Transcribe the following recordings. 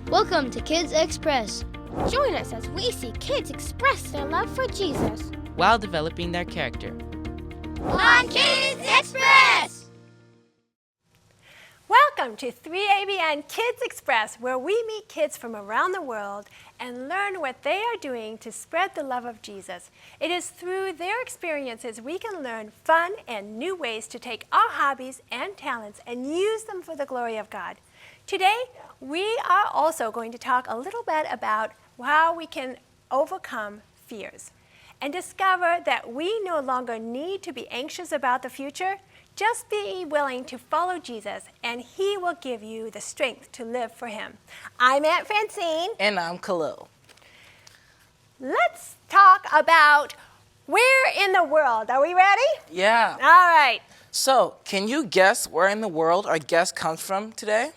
Welcome to Kids Express. Join us as we see kids express their love for Jesus while developing their character. on Kids Express! Welcome to 3ABN Kids Express, where we meet kids from around the world and learn what they are doing to spread the love of Jesus. It is through their experiences we can learn fun and new ways to take our hobbies and talents and use them for the glory of God. Today, we are also going to talk a little bit about how we can overcome fears and discover that we no longer need to be anxious about the future. Just be willing to follow Jesus, and He will give you the strength to live for Him. I'm Aunt Francine. And I'm Khalil. Let's talk about where in the world. Are we ready? Yeah. All right. So, can you guess where in the world our guest comes from today?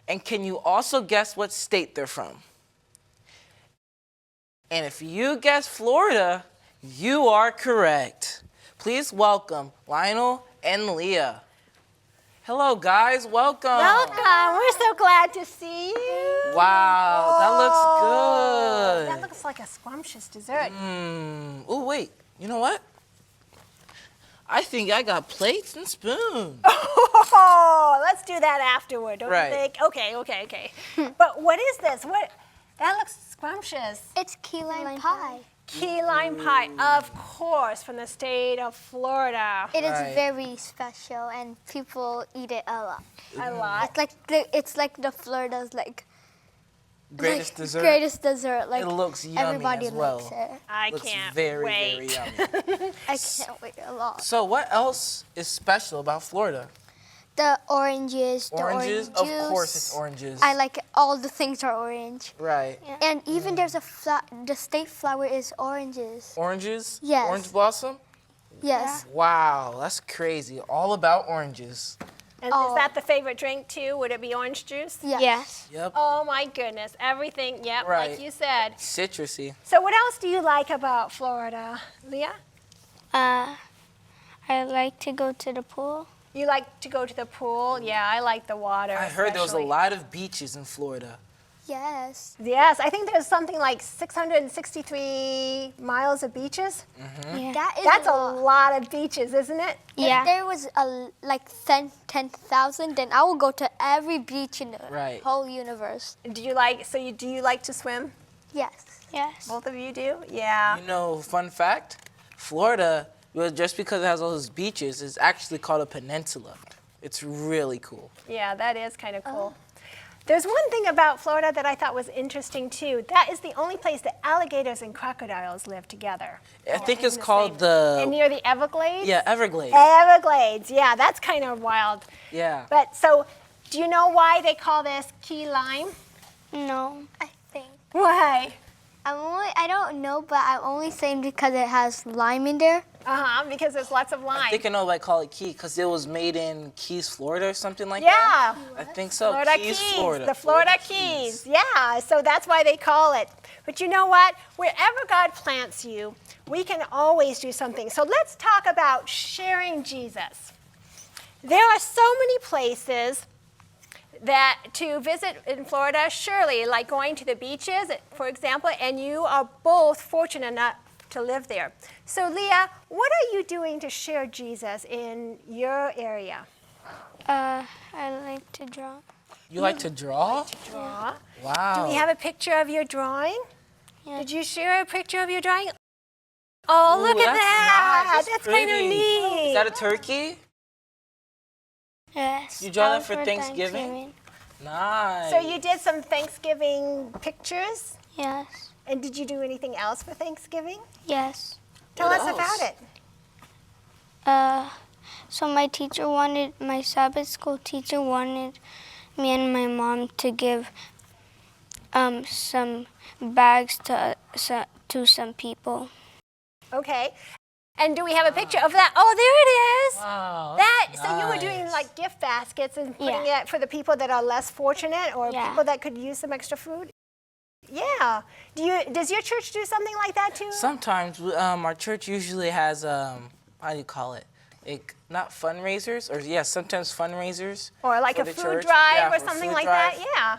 And can you also guess what state they're from? And if you guess Florida, you are correct. Please welcome Lionel and Leah. Hello, guys. Welcome. Welcome. We're so glad to see you. Wow, that looks good. That looks like a scrumptious dessert. Oh, wait. You know what? I think I got plates and spoons. Oh, let's do that afterward, don't Right. you think? Okay. But what is this? That looks scrumptious. It's key lime pie. Key lime pie, of course, from the state of Florida. It is Right. very special, and people eat it a lot. A lot. It's like the Florida's Greatest dessert. greatest dessert. Like It looks yummy everybody as well. likes it. I Looks can't very, wait. very yummy. I can't wait a lot. So what else is special about Florida? The oranges, the Oranges? orange Of course juice. it's oranges. I like it. All the things are orange. Right. And even there's the state flower is oranges. Oranges? Yes. Orange blossom? Yes. Wow, that's crazy. All about oranges. And is that the favorite drink too? Would it be orange juice? Yes. Yep. Oh my goodness, everything, yep, Right. like you said. Citrusy. So what else do you like about Florida, Leah? I like to go to the pool. You like to go to the pool? Yeah, I like the water. I heard there was a especially. lot of beaches in Florida. Yes. Yes, I think there's something like 663 miles of beaches. Yeah. That's a lot of beaches, isn't it? Yeah. If there was like 10,000, then I will go to every beach in the Right. whole universe. Do you like to swim? Yes. Yes. Both of you do? Yeah. You know, fun fact, Florida, well, just because it has all those beaches, is actually called a peninsula. It's really cool. Yeah, that is kind of cool. There's one thing about Florida that I thought was interesting too. That is the only place that alligators and crocodiles live together. I think it's In the called And near the Everglades? yeah, Everglades. Everglades, yeah, that's kind of wild. Yeah. But so, do you know why they call this key lime? No. I think. Why? I don't know, but I'm only saying because it has lime in there. Because there's lots of lime. I think I know why I call it Key, because it was made in Keys, Florida or something like that. Yeah. I think so. Florida Keys, Keys, Florida. the Florida Keys. Yeah, so that's why they call it. But you know what? Wherever God plants you, we can always do something. So let's talk about sharing Jesus. There are so many places that to visit in Florida, surely, like going to the beaches, for example, and you are both fortunate enough to live there. So Leah, what are you doing to share Jesus in your area? I like to draw. You like to draw? Draw. Wow. Do we have a picture of your drawing? Yeah. Did you share a picture of your drawing? Oh, Ooh, look at that's that. nice. That's kind of pretty. neat. Is that a turkey? Yes. You draw that that was for Thanksgiving? Nice. So you did some Thanksgiving pictures? Yes. And did you do anything else for Thanksgiving? Yes. Tell What us else? about it. So my Sabbath school teacher wanted me and my mom to give some bags to some people. Okay. And do we have a picture of that? Oh, there it is. Wow. So you were doing like gift baskets and putting Yeah. it for the people that are less fortunate or Yeah. people that could use some extra food? Yeah. Does your church do something like that too? Sometimes our church usually has, how do you call it? not fundraisers, or sometimes fundraisers. Or like for a the food church. drive Yeah, or for something food like drive. that. Yeah.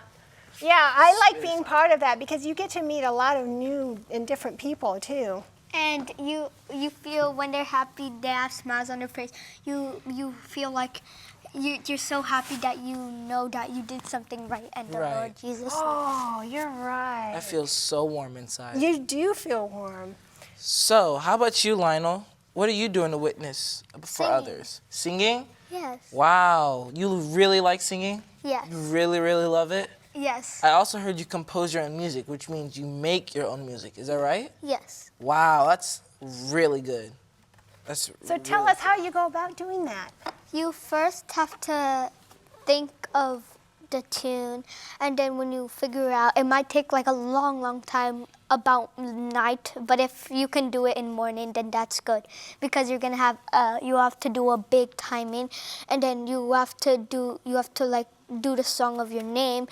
Yeah, I like being part of that because you get to meet a lot of new and different people too. And you feel when they're happy, they have smiles on their face. You feel like you're so happy that you know that you did something right and the Right. Lord Jesus. Oh, you're right. I feel so warm inside. You do feel warm. So, how about you, Lionel? What are you doing to witness for Singing. others? Singing? Yes. Wow. You really like singing? Yes. You really, really love it? Yes. I also heard you compose your own music, which means you make your own music. Is that right? Yes. Wow, that's really good. So tell us how you go about doing that. You first have to think of the tune, and then when you figure out, it might take like a long time, about night, but if you can do it in morning, then that's good, because you're gonna have you have to do a big timing, and then you have to like do the song of your name,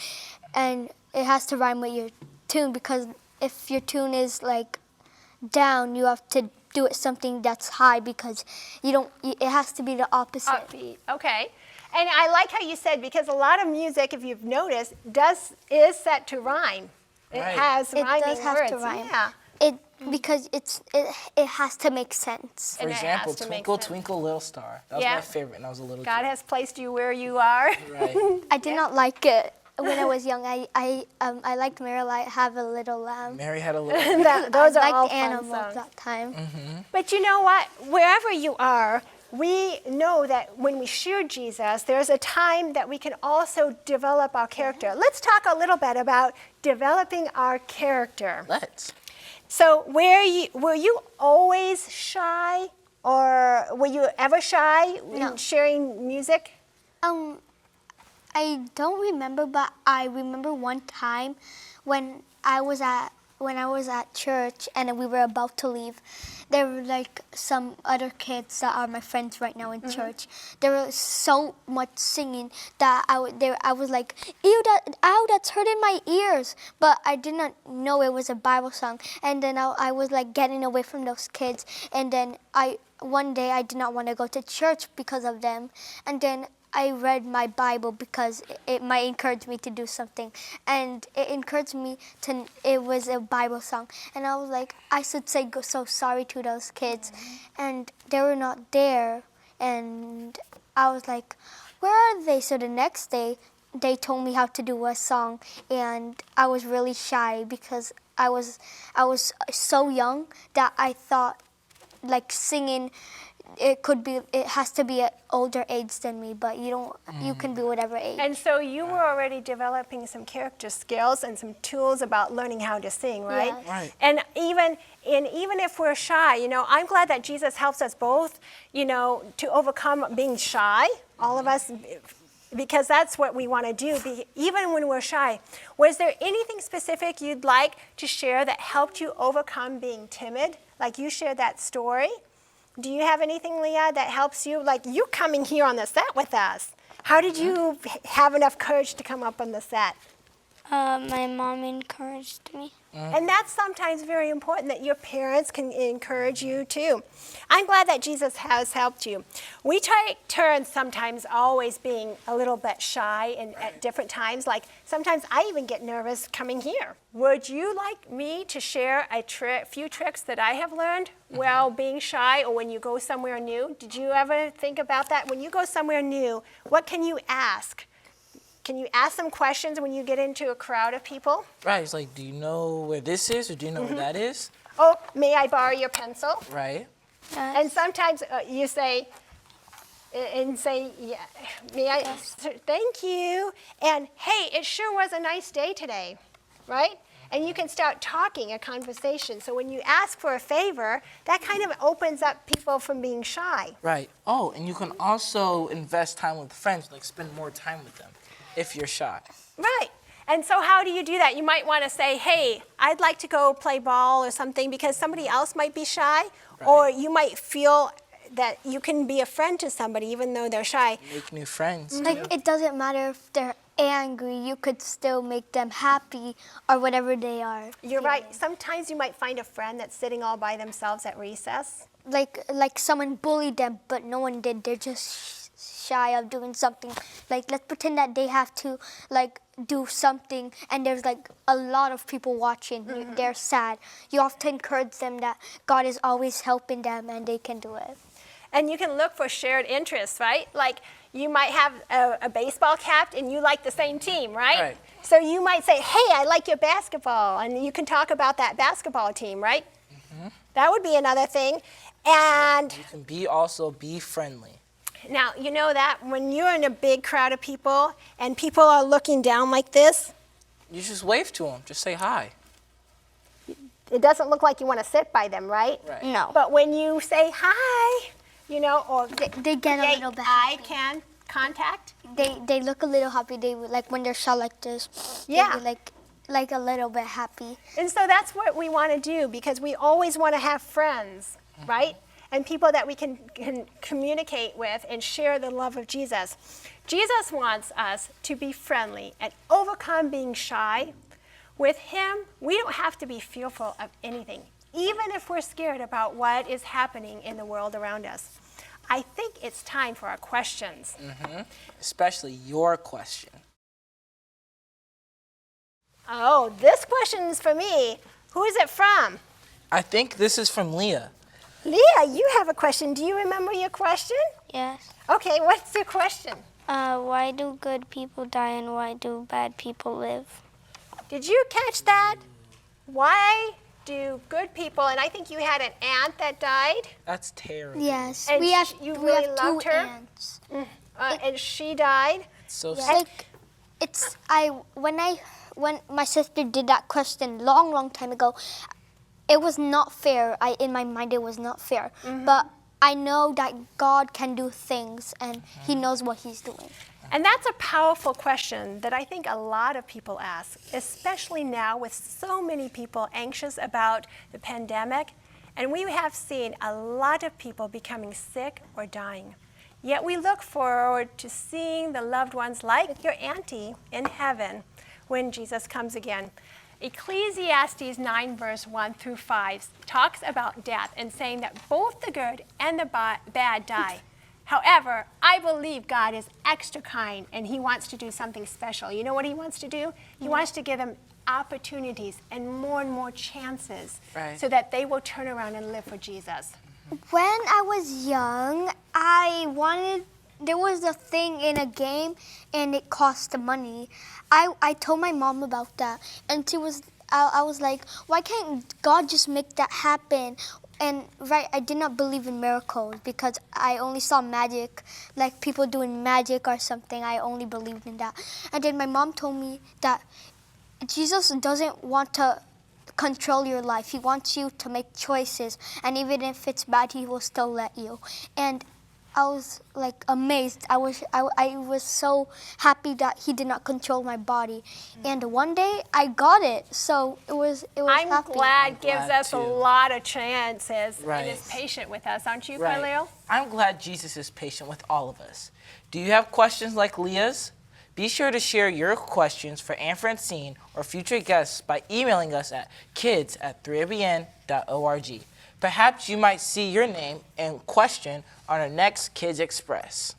and it has to rhyme with your tune, because if your tune is like down, you have to do it something that's high, because it has to be the opposite. Upbeat. Okay. And I like how you said, because a lot of music, if you've noticed, is set to rhyme. It Right. has It rhyming does have words. to rhyme. Yeah. Because it has to make sense. For And it example, has to make Twinkle, sense. Twinkle, Little Star. That was Yeah. my favorite when I was a little God kid. has placed you where you are. Right. I did not like it when I was young. I liked Mary Have a Little Lamb. Mary had a little. Those I are all liked fun animals songs. that time. But you know what? Wherever you are, we know that when we share Jesus, there's a time that we can also develop our character. Let's talk a little bit about developing our character. Let's. So were you always shy, or were you ever shy No. in sharing music? I don't remember, but I remember one time when I was at church and we were about to leave. There were like some other kids that are my friends right now in church. There was so much singing that I was like, ew, that's hurting my ears. But I did not know it was a Bible song. And then I was like getting away from those kids. And then one day I did not want to go to church because of them. And then I read my Bible because it might encourage me to do something. And it encouraged me it was a Bible song. And I was like, I should say so sorry to those kids. And they were not there. And I was like, where are they? So the next day, they told me how to do a song. And I was really shy because I was so young that I thought like singing, it has to be at older age than me, but you can be whatever age. And so you were already developing some character skills and some tools about learning how to sing, right? Yes. Right. And even if we're shy, I'm glad that Jesus helps us both, to overcome being shy, all of us, because that's what we want to do, even when we're shy. Was there anything specific you'd like to share that helped you overcome being timid? Like you shared that story. Do you have anything, Leah, that helps you? Like you coming here on the set with us. How did you have enough courage to come up on the set? My mom encouraged me. And that's sometimes very important, that your parents can encourage you too. I'm glad that Jesus has helped you. We take turns sometimes always being a little bit shy and at different times. Like sometimes I even get nervous coming here. Would you like me to share a few tricks that I have learned while being shy or when you go somewhere new? Did you ever think about that? When you go somewhere new, what can you ask? Can you ask some questions when you get into a crowd of people? Right. It's like, do you know where this is, or do you know where that is? Oh, may I borrow your pencil? Right. And sometimes you say, yeah, may I, thank you. And hey, it sure was a nice day today, right? And you can start talking a conversation. So when you ask for a favor, that kind of opens up people from being shy. Right. Oh, and you can also invest time with friends, like spend more time with them if you're shy. Right. And so how do you do that? You might want to say, hey, I'd like to go play ball or something, because somebody else might be shy. Right. Or you might feel that you can be a friend to somebody even though they're shy. Make new friends. Like it doesn't matter if they're angry, you could still make them happy or whatever they are. You're right. Sometimes you might find a friend that's sitting all by themselves at recess, like someone bullied them, but no one did. They're just shy of doing something. Like, let's pretend that they have to like do something, and there's like a lot of people watching. They're sad. You have to encourage them that God is always helping them, and they can do it. And you can look for shared interests, right? Like you might have a baseball cap and you like the same team, right? Right. So you might say, hey, I like your basketball. And you can talk about that basketball team, right? That would be another thing. And You can also be friendly. now, you know that when you're in a big crowd of people and people are looking down like this, You just wave to them. Just say hi. it doesn't look like you want to sit by them, right? Right. No. But when you say hi, you know, or They get a little bit eye happy. contact. They look a little happy. They like when they're shy like this. Yeah. They be like a little bit happy. And so that's what we want to do because we always want to have friends, right? And people that we can communicate with and share the love of Jesus. Jesus wants us to be friendly and overcome being shy. With him, we don't have to be fearful of anything, even if we're scared about what is happening in the world around us. I think it's time for our questions. Especially your question. Oh, this question is for me. Who is it from? I think this is from Leah. Leah, you have a question. Do you remember your question? Yes. Okay, what's your question? Why do good people die and why do bad people live? Did you catch that? Why do good people, and I think you had an aunt that died, That's terrible. Yes. And we have you we really have loved two her? aunts. and she died. So Yeah. Like it's when my sister did that question long time ago, it was not fair. In my mind it was not fair. But I know that God can do things and he knows what he's doing. And that's a powerful question that I think a lot of people ask, especially now with so many people anxious about the pandemic. And we have seen a lot of people becoming sick or dying. Yet we look forward to seeing the loved ones like your auntie in heaven when Jesus comes again. Ecclesiastes 9 verse 1 through 5 talks about death and saying that both the good and the bad die. However, I believe God is extra kind and he wants to do something special. You know what he wants to do? He wants to give them opportunities and more chances so that they will turn around and live for Jesus. When I was young, there was a thing in a game and it cost money. I told my mom about that and I was like, why can't God just make that happen? And I did not believe in miracles because I only saw magic, like people doing magic or something. I only believed in that. And then my mom told me that Jesus doesn't want to control your life. He wants you to make choices. And even if it's bad, he will still let you. And I was like amazed. I was so happy that he did not control my body. And one day I got it. So it was I'm happy. glad gives glad us too. a lot of chances Right. and is patient with us, aren't you, Right. Khalil? I'm glad Jesus is patient with all of us. Do you have questions like Leah's? Be sure to share your questions for Aunt Francine or future guests by emailing us at kids@3abn.org. Perhaps you might see your name and question on our next Kids Express.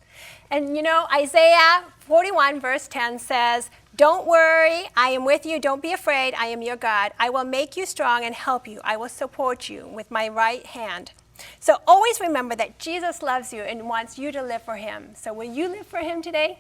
And you know, Isaiah 41 verse 10 says, "Don't worry, I am with you. Don't be afraid. I am your God. I will make you strong and help you. I will support you with my right hand." So always remember that Jesus loves you and wants you to live for him. So will you live for him today?